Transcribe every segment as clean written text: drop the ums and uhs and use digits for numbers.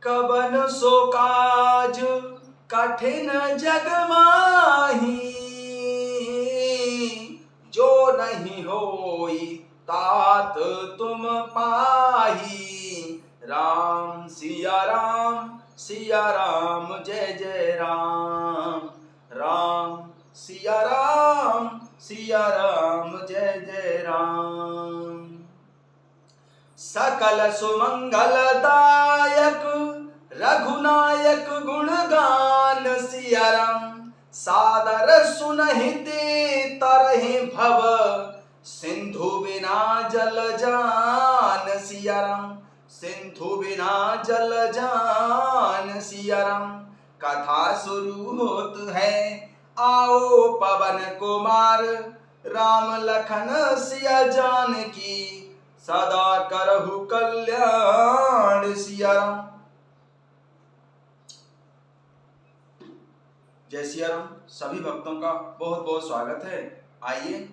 Cubbon सो काज कठिन जग माही, जो नहीं होई तात तुम पाही। राम सिया राम जय जय राम। राम सिया राम जय जय राम। सकल सुमंगलदायक रघुनायक गुणगान सिया राम। सादर सुनहिते तरहि भव सिंधु बिना जल जान सिया राम। सिंधु बिना जल जान सिया राम। कथा शुरू होत है आओ पवन कुमार, राम लखन सिया जानकी सदा करहु कल्याण सिया राम। जय सिया राम। सभी भक्तों का बहुत बहुत स्वागत है। आइए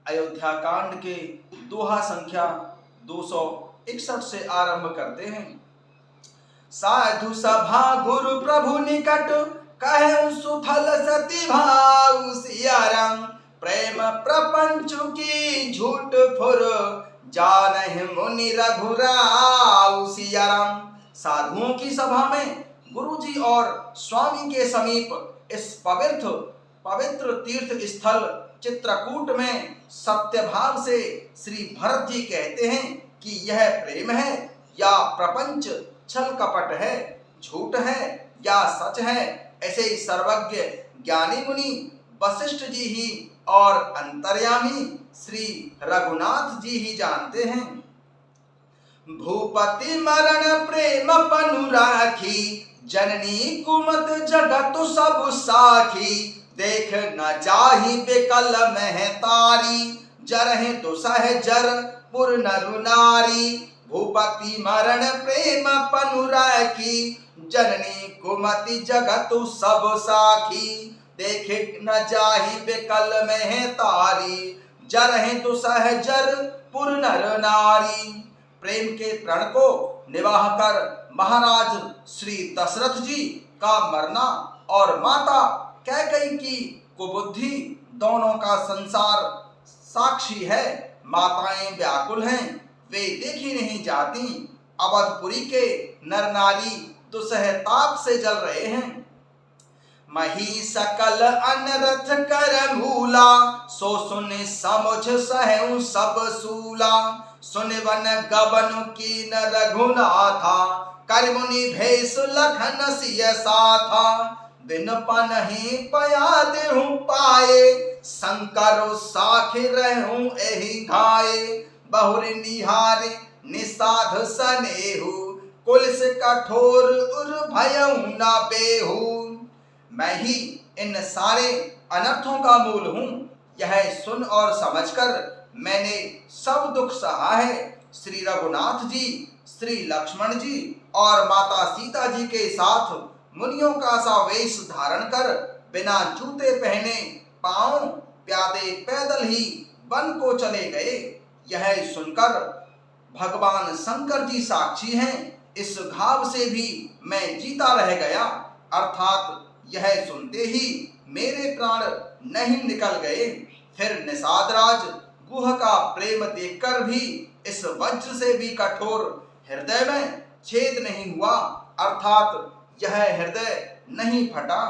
अयोध्या कांड के दोहा संख्या 261 से आरंभ करते हैं। साधु सभा गुरु प्रभु निकट कहे सुफल सती भाव सिया राम। प्रेम प्रपंच की झूठ फुर जानहि मुनि रघुराव सिया राम। साधुओं की सभा में गुरु जी और स्वामी के समीप इस पवित्र तीर्थ स्थल चित्रकूट में सत्य भाव से श्री भरत जी कहते हैं कि यह प्रेम है या प्रपंच, छल कपट है, झूठ है या सच है। ऐसे ही सर्वज्ञ ज्ञानी मुनि वशिष्ठ जी ही और अंतर्यामी श्री रघुनाथ जी ही जानते हैं। भूपति मरण प्रेम पनु राखी, जननी कुमत जगत सब साखी। देख न जाहि बेकल महतारी, जरहि दुसह जर पुर नरु नारी। भूपति मरण प्रेम पनु राखी, जननी कुमति जगत सब साखी। देख न जाहि बेकल महतारी, जरहि दुसह जर पुर नर नारी। प्रेम के प्रण को निवाह कर महाराज श्री दशरथ जी का मरना और माता कैकेयी की कुबुद्धि दोनों का संसार साक्षी है। माताएं व्याकुल हैं, वे देखी नहीं जाती। अवधपुरी के नर नारी दुसह ताप से जल रहे हैं। मही सकल अनरथ कर मूला, सो सुन समुझ सहु सब सूला। सुन वन गबन की न रघुनाथा, कर मुनि भेष लखन सिय साथा। बिन पनहि पया देहु पाए, शंकर साखी रहूं एहि घाये। बहुर निहारे निषाद सनेहु, कुलिस कठोर उर भयउ न बेहू। मैं ही इन सारे अनर्थों का मूल हूँ, यह सुन और समझकर मैंने सब दुख सहा है। श्री रघुनाथ जी, श्री लक्ष्मण जी और माता सीता जी के साथ मुनियों का सा वेश धारण कर बिना जूते पहने पांव प्यादे पैदल ही वन को चले गए। यह सुनकर भगवान शंकर जी साक्षी हैं, इस घाव से भी मैं जीता रह गया। अर्थात यह सुनते ही मेरे प्राण नहीं निकल गए। फिर निषादराज गुह का प्रेम देखकर भी इस वज्र से भी कठोर हृदय में छेद नहीं हुआ, अर्थात यह हृदय नहीं फटा।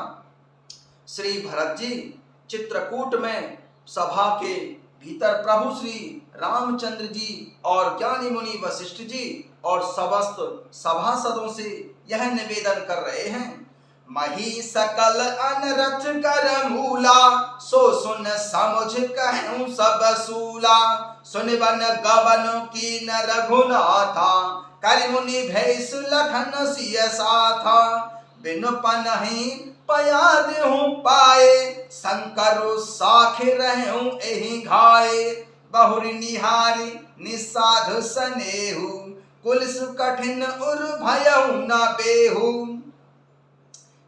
श्री भरत जी चित्रकूट में सभा के भीतर प्रभु श्री रामचंद्र जी और ज्ञानी मुनि वशिष्ठ जी और समस्त सभासदों से यह निवेदन कर रहे हैं। मही सकल अनरथ कर मूला, सो सुन समुझ कहूं सब सूला। सुन वन गबन की न रघुनाथा, कर मुनि भेष लखन सिय साथा। बिनु पनहि पया देहु पाए, शंकर साखे रहूं एहि घाये। बहुर निहारी निषाद सनेहु, कुलिस कठिन उर भयउ न बेहू।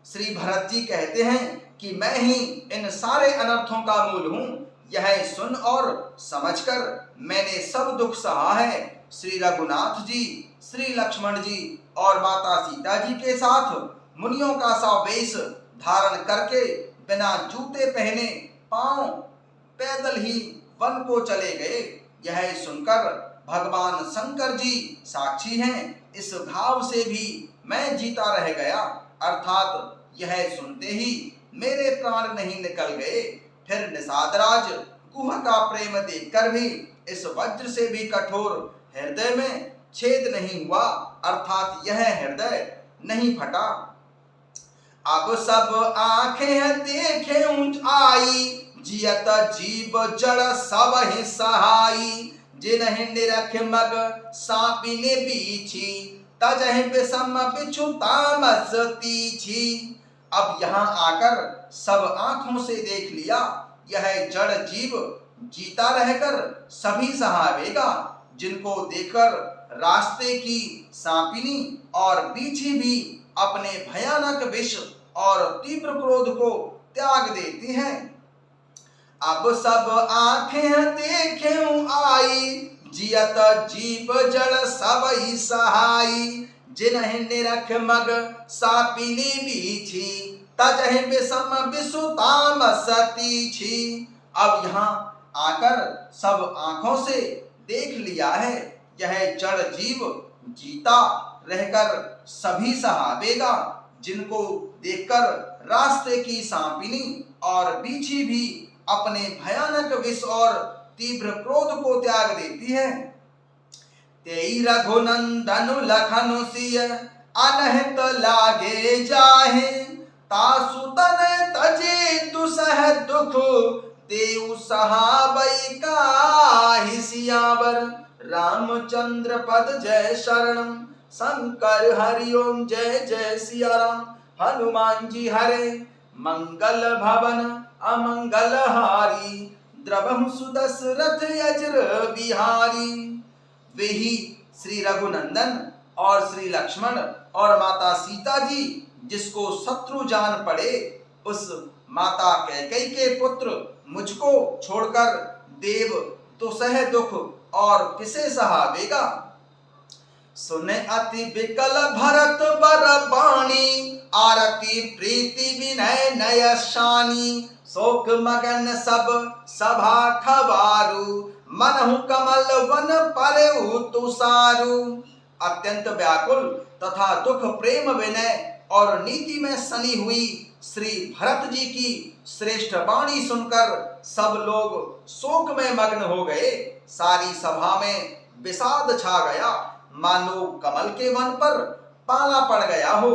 श्री भरत जी कहते हैं कि मैं ही इन सारे अनर्थों का मूल हूँ। यह सुन और समझकर मैंने सब दुख सहा है। श्री रघुनाथ जी, श्री लक्ष्मण जी और माता सीता जी के साथ मुनियों का सा वेश धारण करके बिना जूते पहने पांव पैदल ही वन को चले गए। यह सुनकर भगवान शंकर जी साक्षी हैं। इस भाव से भी मैं जीता रह गया, अर्थात यह सुनते ही मेरे प्राण नहीं निकल गए। फिर निषादराज कुह का प्रेम देखकर भी इस वज्र से भी कठोर हृदय में छेद नहीं हुआ, अर्थात यह हृदय नहीं फटा। अब सब आंखें देखे ऊंचाई, जियत जीव जड़ सब ही सहाई। जिन्हें निरख मग सापिने बीछी, तजह विषम बिछु तामस तीछी। अब यहाँ आकर सब आंखों से देख लिया, यह जड़ जीव जीता रहकर सभी सहावेगा। जिनको देखकर रास्ते की सांपिनी और बीछी भी अपने भयानक विष और तीव्र क्रोध को त्याग देती हैं। अब सब आंखें देखें आई, जियत जीव जड़ सब ही सहाई। जिन्हें निरख मग सापिनी बीछी, तजह विषम विषु तामस तीछी। अब यहाँ आकर सब आंखों से देख लिया है, यह जड़ जीव जीता रहकर सभी सहावेगा। जिनको देखकर रास्ते की सांपिनी और बीछी भी अपने भयानक विष और तीव्र क्रोध को त्याग देती है। तेई रघुनंदन लखनु सिय, अनहत लागे जाहे। तासु तन तजे दुसह दुख, देव सहाबई काहि सियावर। रामचंद्र पद जय शरणम, शंकर हरिओम जय जय सिया राम। हनुमान जी हरे मंगल भवन अमंगल हारी, द्रवहु सुदशरथ यज्र बिहारी। वे ही श्री रघुनंदन और श्री लक्ष्मण और माता सीता जी, जिसको शत्रु जान पड़े, उस माता कैकेयी के पुत्र मुझको छोड़कर देव तो सह दुख और किसे सहावेगा। सुने अति विकल भरत बर बाणी, आरती प्रीति विनय नय शानी। शोक मगन सब सभा खबारू, मनहु कमल वन परेउ तुषारू। अत्यंत व्याकुल तथा दुख प्रेम विनय और नीति में सनी हुई श्री भरत जी की श्रेष्ठ वाणी सुनकर सब लोग शोक में मग्न हो गए। सारी सभा में विषाद छा गया, मानो कमल के वन पर पाला पड़ गया हो।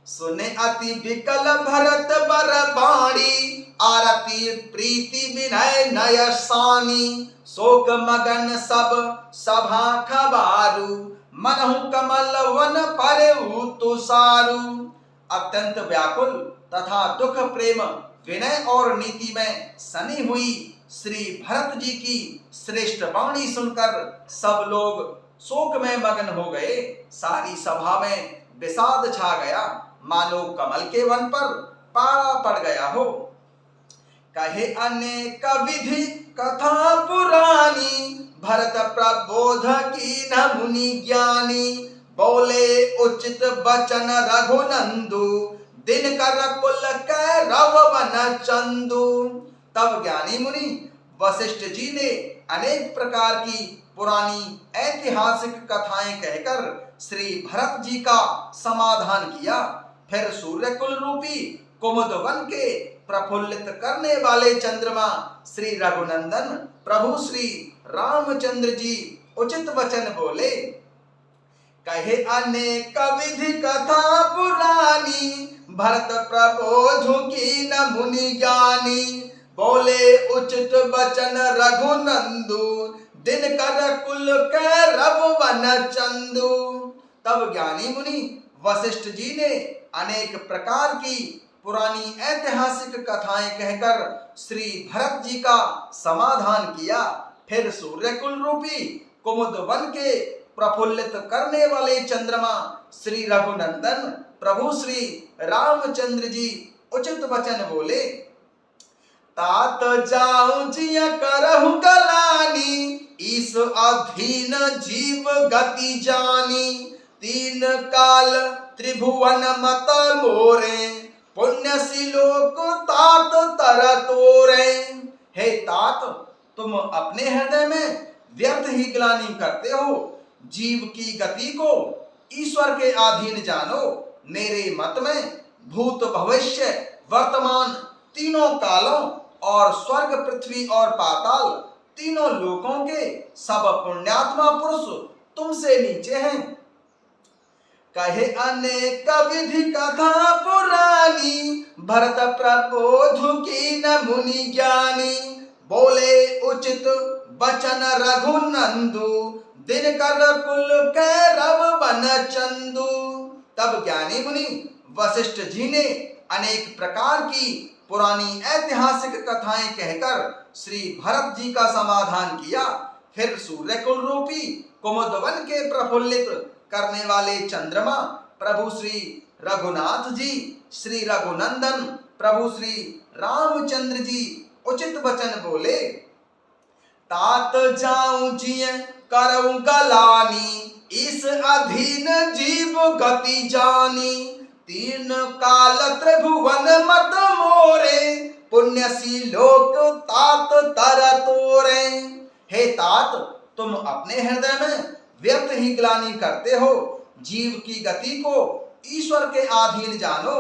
सुने अति विकल भरत बर बाणी, आरती प्रीति विनय नय शानी। शोक मगन सब सभा खबारू, मनहु कमल वन परेउ तुषारू। अत्यंत व्याकुल तथा दुख प्रेम विनय और नीति में सनी हुई श्री भरत जी की श्रेष्ठ वाणी सुनकर सब लोग शोक में मग्न हो गए। सारी सभा में विषाद छा गया, मानो कमल के वन पर पाला पड़ गया हो। कहे अनेक विधि कथा पुरानी, भरत प्रबोध की न मुनि ज्ञानी। बोले उचित बचन रघुनंदु, दिन कर कुल कैरव वन चंदु। तब ज्ञानी मुनि वशिष्ठ जी ने अनेक प्रकार की पुरानी ऐतिहासिक कथाएं कहकर श्री भरत जी का समाधान किया। फिर सूर्यकुल रूपी कुमुद वन के प्रफुल्लित करने वाले चंद्रमा श्री रघुनंदन प्रभु श्री रामचंद्र जी उचित वचन बोले। कहे अनेक विधि कथा पुरानी, भरत प्रबोध की न मुनि ज्ञानी। बोले उचित वचन रघुनंदु, दिन कर कुल कैरव वन चंदु। तब ज्ञानी मुनि वशिष्ठ जी ने अनेक प्रकार की पुरानी ऐतिहासिक कथाएं कहकर श्री भरत जी का समाधान किया। फिर सूर्यकुल रूपी कुमुद वन के प्रफुल्लित करने वाले चंद्रमा श्री रघुनंदन प्रभु श्री रामचंद्र जी उचित वचन बोले। तात जाऊं जिया करहु गलानी, इस अधीन जीव गति जानी। तीन काल त्रिभुवन मत मोरे, पुण्य सिलोक तात तर तोरे। हे तात, तुम अपने हृदय में व्यर्थ ही ग्लानि करते हो। जीव की गति को ईश्वर के अधीन जानो। मेरे मत में भूत भविष्य वर्तमान तीनों कालों और स्वर्ग पृथ्वी और पाताल तीनों लोकों के सब पुण्यात्मा पुरुष तुमसे नीचे हैं। कहे अनेक विधि कथा पुरानी, भरत प्रबोध की न मुनि ज्ञानी। बोले उचित बचन रघुनंदु, दिनकर कुल कैरव बन चंदु। तब ज्ञानी मुनि वशिष्ठ जी ने अनेक प्रकार की पुरानी ऐतिहासिक कथाएं कहकर श्री भरत जी का समाधान किया। फिर सूर्यकुल रूपी कुमुदवन के प्रफुल्लित करने वाले चंद्रमा प्रभु श्री रघुनाथ जी, श्री रघुनंदन प्रभु श्री रामचंद्र जी उचित वचन बोले। तात जाऊं जिय करऊं गलानी, इस अधीन जीव गति जानी। तीन काल त्रिभुवन मत मोरे, पुण्य सी लोक तात तर तोरे। हे तात, तुम अपने हृदय में व्यर्थ ही ग्लानि करते हो। जीव की गति को ईश्वर के अधीन जानो।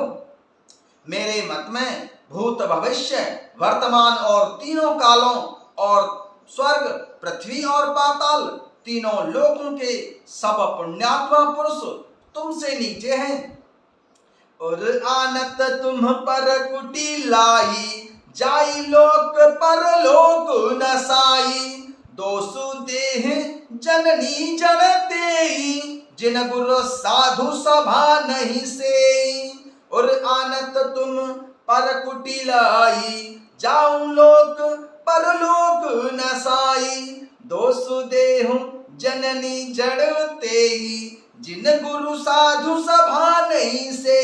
मेरे मत में भूत भविष्य वर्तमान और तीनों कालों और स्वर्ग पृथ्वी और पाताल तीनों लोकों के सब पुण्यात्मा पुरुष तुमसे नीचे हैं। और आनत तुम पर कुटी लाई, जाई लोक पर लोक न साई। दोसु देह जननी जनतेई, जिन गुरु साधु सभा नहीं से। और आनत तुम पर कुटी लाई, जाऊं लोक पर लोक न साई। दोसु देह जननी जड़तेई, जिन गुरु साधु सभा नहीं से।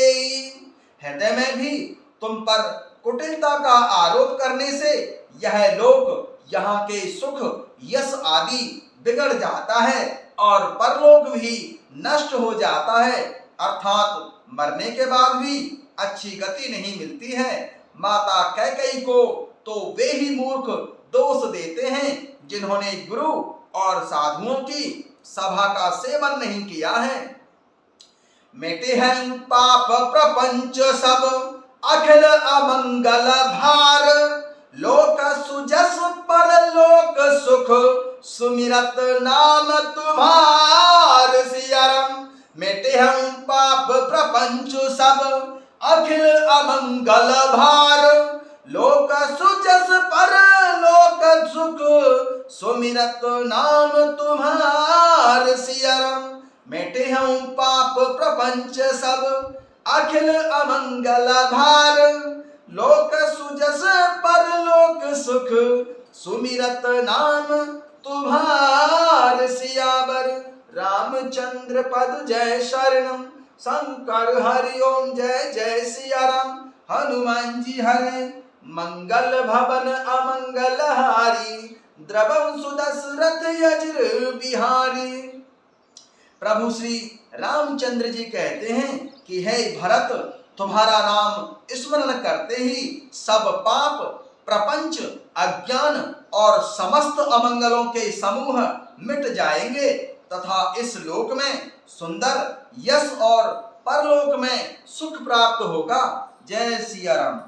हृदय में भी तुम पर कुटिलता का आरोप करने से यह लोक, यहाँ के सुख यश आदि बिगड़ जाता है और परलोक भी नष्ट हो जाता है, अर्थात मरने के बाद भी अच्छी गति नहीं मिलती है। माता कैकेयी को तो वे ही मूर्ख दोष देते हैं जिन्होंने गुरु और साधुओं की सभा का सेवन नहीं किया है। मिटे हैं पाप प्रपंच सब, अखिल अमंगल भार। लोक सुजस पर लोक सुख, सुमिरत नाम तुम्हार सियाराम। मिटे हैं पाप प्रपंच सब, अखिल अमंगल भार। लोक सुजस पर लोक सुख, सुमिरत नाम तुम्हार सियाराम। मिटे हैं पाप प्रपंच सब, अखिल अमंगल भार। लोक सुजस पर लोक सुख, सुमिरत नाम तुम्हार सियावर। रामचंद्र पद जय शरणम, शंकर हरि ओम जय जय सियाराम। हनुमान जी हरे मंगल भवन अमंगल हारी, द्रवं सुदशरथ यज्र बिहारी। प्रभु श्री रामचंद्र जी कहते हैं कि हे भरत, तुम्हारा नाम स्मरण करते ही सब पाप प्रपंच अज्ञान और समस्त अमंगलों के समूह मिट जाएंगे तथा इस लोक में सुंदर यश और परलोक में सुख प्राप्त होगा। जय सिया राम।